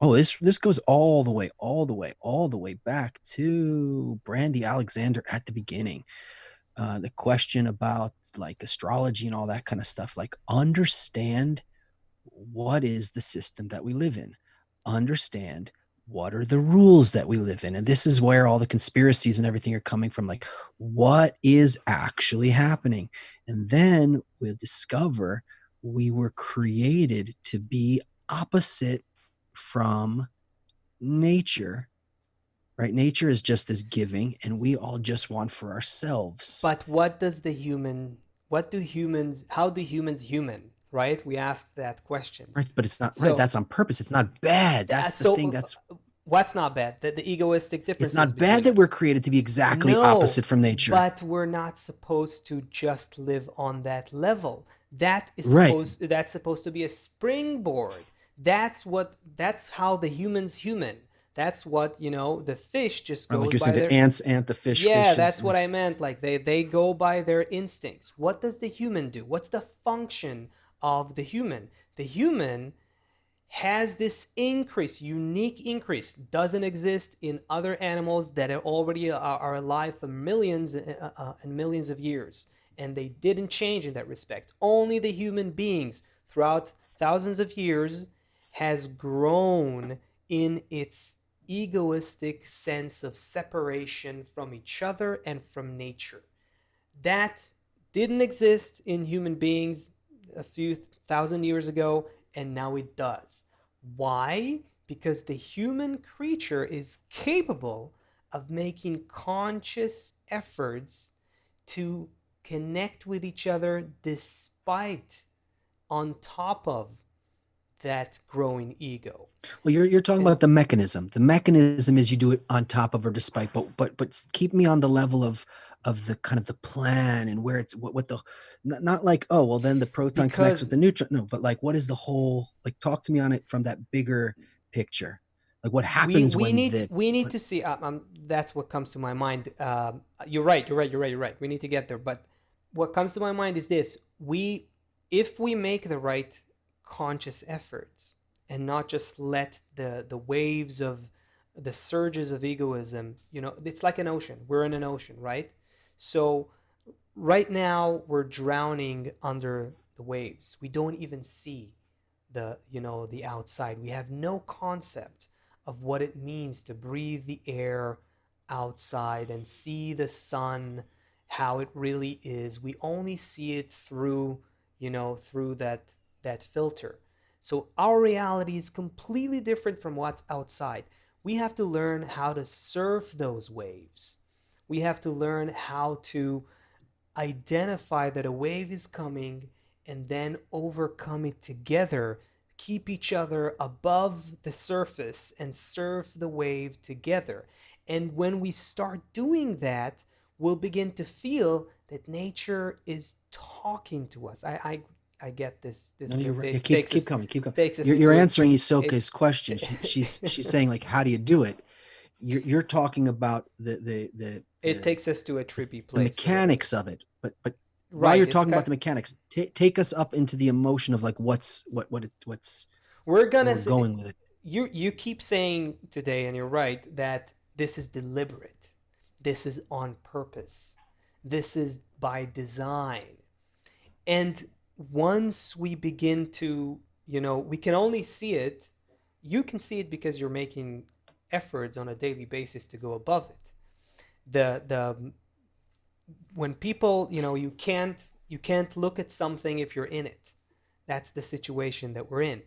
Oh, this goes all the way back to Brandy Alexander at the beginning. The question about like astrology and all that kind of stuff. Like, understand what is the system that we live in, understand what are the rules that we live in. And this is where all the conspiracies and everything are coming from. Like, what is actually happening? And then we'll discover we were created to be opposite from nature, right? Nature is just as giving, and we all just want for ourselves. But how do humans human, right? We ask that questions. Right, but it's not right. So, That's on purpose. It's not bad. That's the thing. That's what's not bad? The egoistic It's differences not bad between that we're us. created to be exactly No, opposite from nature. but we're not supposed to just live on that level. Right. That's supposed to be a springboard. That's how the humans human. That's what, the fish just Or like goes you're saying, by the their. ants ant, the fish Yeah, fishes. that's what I meant. Like they go by their instincts. What does the human do? What's the function of the human? The human has this unique increase, doesn't exist in other animals that are alive for millions and millions of years, and they didn't change in that respect. Only the human beings throughout thousands of years has grown in its egoistic sense of separation from each other and from nature. That didn't exist in human beings a few thousand years ago, and now it does. Why? Because the human creature is capable of making conscious efforts to connect with each other despite, on top of, that growing ego. Well, you're talking And about the mechanism. The mechanism is you do it on top of or despite, but keep me on the level of the kind of the plan and where it's what the not like, oh well, then the proton connects with because the neutron. No, but like, what is the whole, like, talk to me on it from that bigger picture. Like, what we happens we when need the we need what, to see. That's what comes to my mind. You're right. You're right. We need to get there. But what comes to my mind is this: if we make the right conscious efforts and not just let the waves of the surges of egoism, it's like an ocean. We're in an ocean, right? So right now we're drowning under the waves. We don't even see the outside. We have no concept of what it means to breathe the air outside and see the sun, how it really is. We only see it through that filter. So our reality is completely different from what's outside. We have to learn how to surf those waves. We have to learn how to identify that a wave is coming and then overcome it together, keep each other above the surface and surf the wave together. And when we start doing that, we'll begin to feel that nature is talking to us. I get this. This no, you're thing right. Yeah, takes keep us coming, keep coming. takes us You're into a. answering Isoka's It's. question. She's saying, like, how do you do it? You're talking about It takes us to a trippy the place a little. mechanics of it. But while Right. you're It's talking about kind. the mechanics, take us up into the emotion of like what's We're where gonna we're going with it. you keep saying today, and you're right, that this is deliberate, this is on purpose, this is by design. And once we begin to, we can only see it. You can see it because you're making efforts on a daily basis to go above it. The When people, you can't look at something if you're in it. That's the situation that we're in.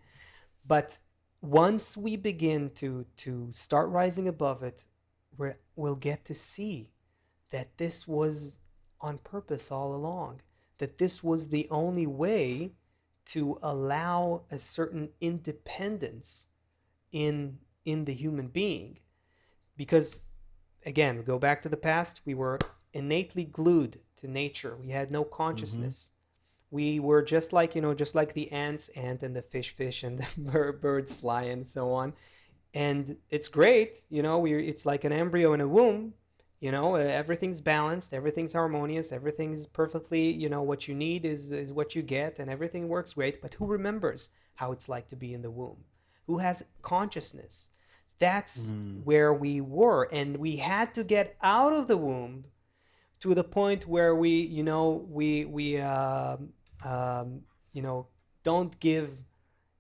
But once we begin to start rising above it, we'll get to see that this was on purpose all along. That this was the only way to allow a certain independence in the human being. Because again, go back to the past, we were innately glued to nature. We had no Mm-hmm. consciousness. We were just like, just like the ants, ant and the fish, and the birds fly and so on. And it's great, it's like an embryo in a womb. Everything's balanced, everything's harmonious, everything's perfectly, what you need is what you get, and everything works great. But who remembers how it's like to be in the womb? Who has consciousness? That's Mm. where we were, and we had to get out of the womb to the point where um, you know don't give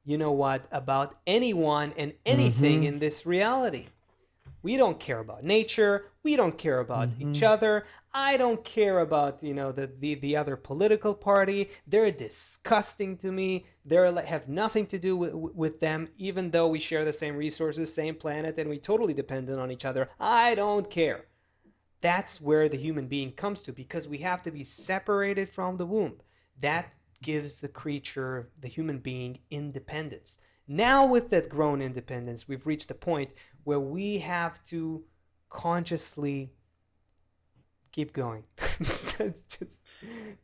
what about anyone and anything Mm-hmm. in this reality. We don't care about nature. We don't care about each Mm-hmm. other. I don't care about the other political party. They're disgusting to me. They're like, have nothing to do with them, even though we share the same resources, same planet, and we totally dependent on each other. I don't care. That's where the human being comes to, because we have to be separated from the womb. That gives the creature, the human being, independence. Now, with that grown independence, we've reached the point where we have to consciously keep going. It's just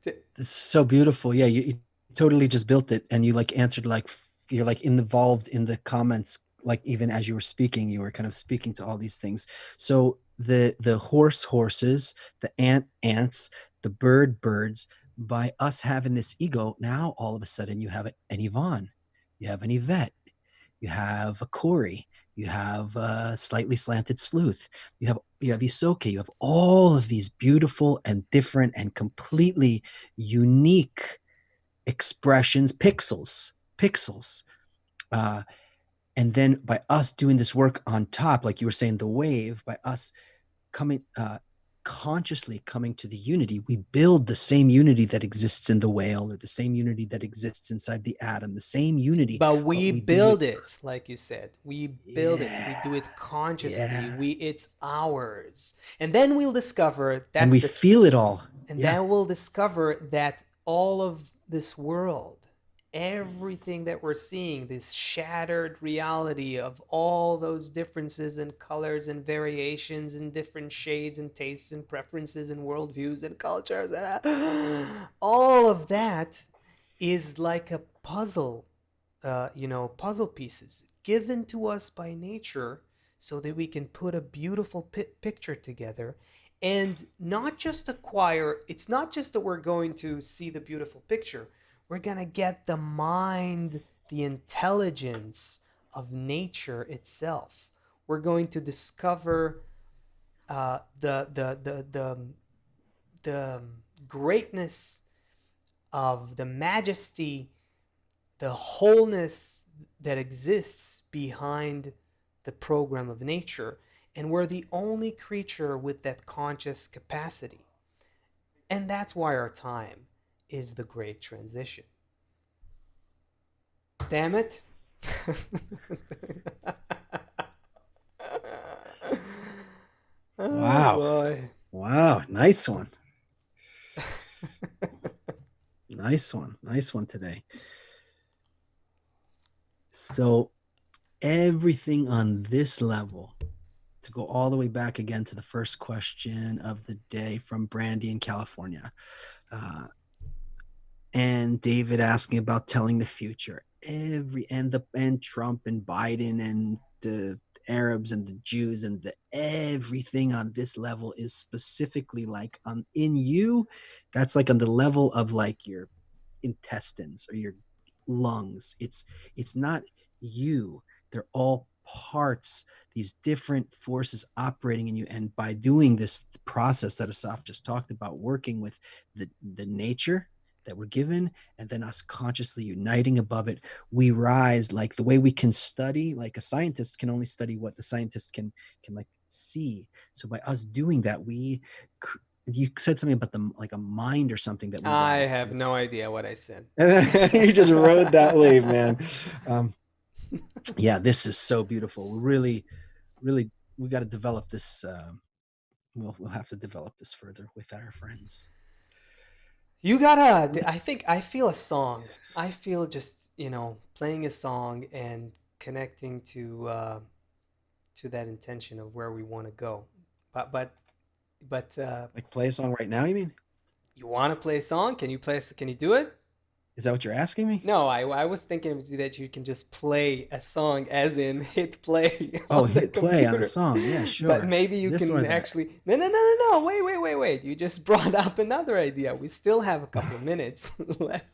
to, It's so beautiful. Yeah, you totally just built it, and you like answered like you're like involved in the comments. Like even as you were speaking, you were kind of speaking to all these things. So the horses, the ants, the birds. By us having this ego, now all of a sudden you have an Yvonne, you have an Yvette, you have a Corey, you have a slightly slanted sleuth, you have Isoke, you have all of these beautiful and different and completely unique expressions, pixels. Uh, and then by us doing this work on top, like you were saying, the wave, by us coming consciously coming to the unity, we build the same unity that exists in the whale, or the same unity that exists inside the atom, the same unity, but but we we do it. build it, like you said. We build it. We Yeah, do it consciously. yeah. It's ours. And then we'll discover And that's we the feel it all. And Yeah. then we'll discover that all of this world, everything that we're seeing, this shattered reality of all those differences and colors and variations and different shades and tastes and preferences and worldviews and cultures, all of that is like a puzzle, puzzle pieces given to us by nature so that we can put a beautiful picture together, and not just acquire. It's not just that we're going to see the beautiful picture, we're going to get the mind, the intelligence of nature itself. We're going to discover the greatness of the majesty, the wholeness that exists behind the program of nature. And we're the only creature with that conscious capacity. And that's why our time is the great transition. Damn it. Oh Wow. boy. Wow. Nice one. Nice one. Nice one today. So everything on this level, to go all the way back again to the first question of the day from Brandy in California, uh, and David asking about telling the future. And Trump and Biden and the Arabs and the Jews and the everything on this level is specifically like on in you. That's like on the level of like your intestines or your lungs. It's not you. They're all parts, these different forces operating in you. And by doing this process that Asaf just talked about, working with the nature that we're given, and then us consciously uniting above it, we rise. Like the way we can study, like a scientist can only study what the scientist can like see. So by us doing that, we you said something about the like a mind or something that we I rise have to. no idea what I said. You just rode that wave, man. Um, yeah, this is so beautiful. We're really, we got to develop this. We'll have to develop this further with our friends. You gotta. I Let's think I feel a song. I feel just playing a song and connecting to that intention of where we want to go. But like play a song right now. You mean? you want to play a song? Can you play? Can you do it? Is that what you're asking me? No, I was thinking that you can just play a song, as in hit play Oh, on the hit play on a computer. song. Yeah, But sure. maybe you This or can that. actually. No, no, no, no, no. Wait, wait, wait, wait. You just brought up another idea. We still have a couple of minutes left.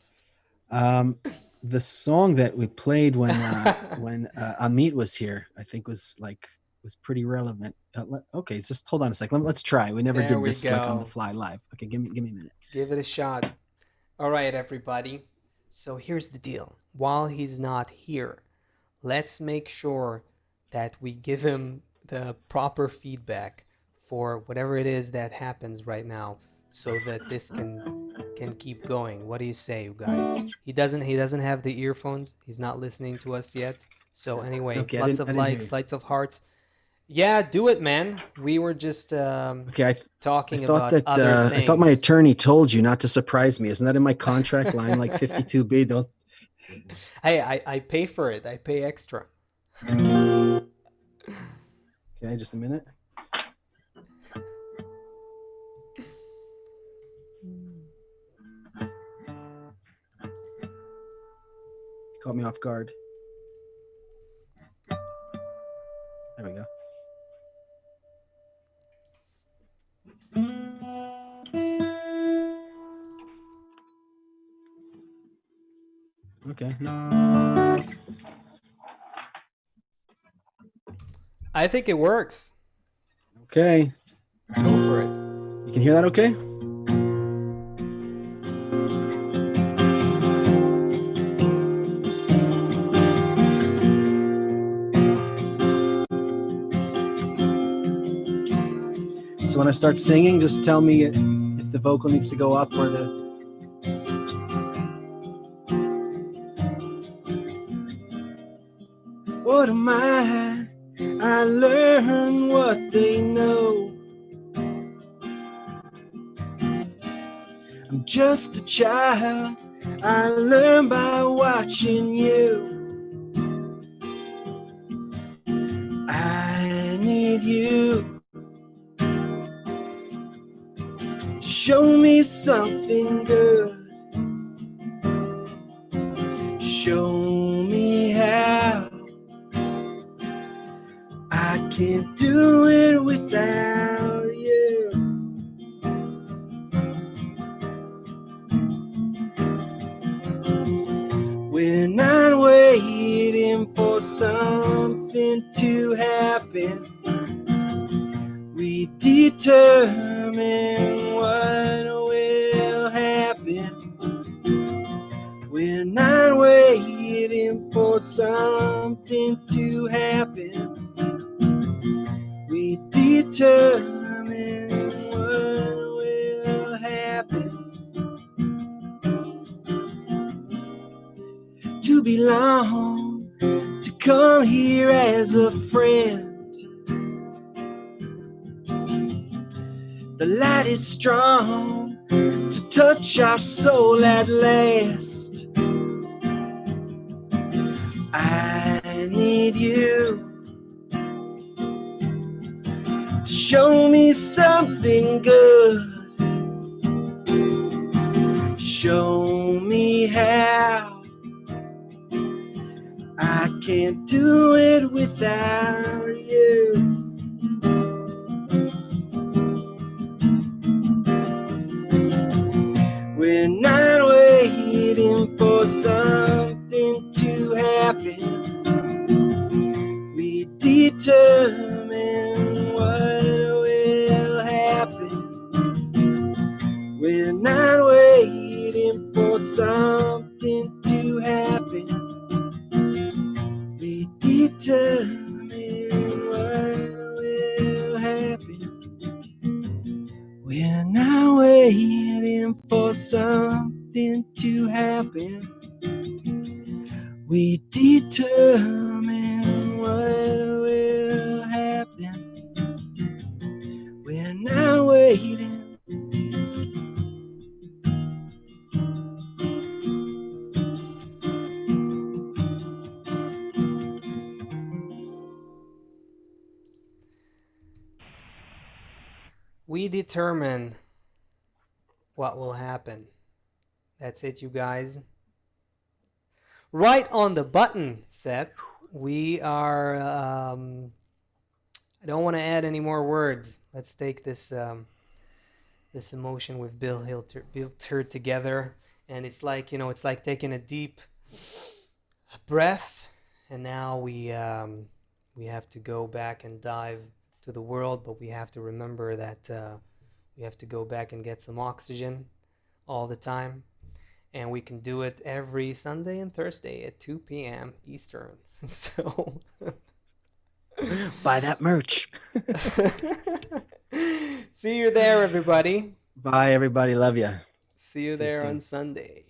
Um, the song that we played when Amit was here, I think was pretty relevant. Okay, just hold on a second. Let's try. We never There did we this like on the go. fly live. Okay, give me a minute. Give it a shot. All right, everybody. So here's the deal. While he's not here, let's make sure that we give him the proper feedback for whatever it is that happens right now so that this can keep going. What do you say, you guys? He doesn't have the earphones. He's not listening to us yet. So anyway, Okay, lots I of didn't hear you. likes, lots of hearts. Yeah, do it, man. We were just Okay, I talking thought about that other I thought my things. attorney told you not to surprise me. Isn't that in my contract line like 52B? Don't. Hey, I pay for it. I pay extra. Okay, just a minute. You caught me off guard. There we go. Okay. I think it works. Okay. Go for it. You can hear that okay? So when I start singing, just tell me if the vocal needs to go up or the. What am I? I learn what they know. I'm just a child. I learn by watching you. I need you to show me something good. Show me how. I can't do it without you. We're not waiting for something to happen. We determine what will happen. We're not waiting for something to happen. We determine what will happen. To belong, to come here as a friend. The light is strong to touch our soul at last. I need you to show me something good. Show me how. I can't do it without you. We're not waiting for something to happen. We determine what will happen. We're not waiting for something to happen. We determine what will happen. We're not waiting for something to happen. We determine what will happen. We're not waiting. We determine what will happen. That's it, you guys. Right on the button, Seth. We are. I don't want to add any more words. Let's take this emotion with built her together, and it's like, it's like taking a deep breath, and now we have to go back and dive to the world, but we have to remember that we have to go back and get some oxygen all the time, and we can do it every Sunday and Thursday at 2 p.m. Eastern. So Buy that merch. see you there, everybody. Bye, everybody. Love you. See you See you there on soon. Sunday.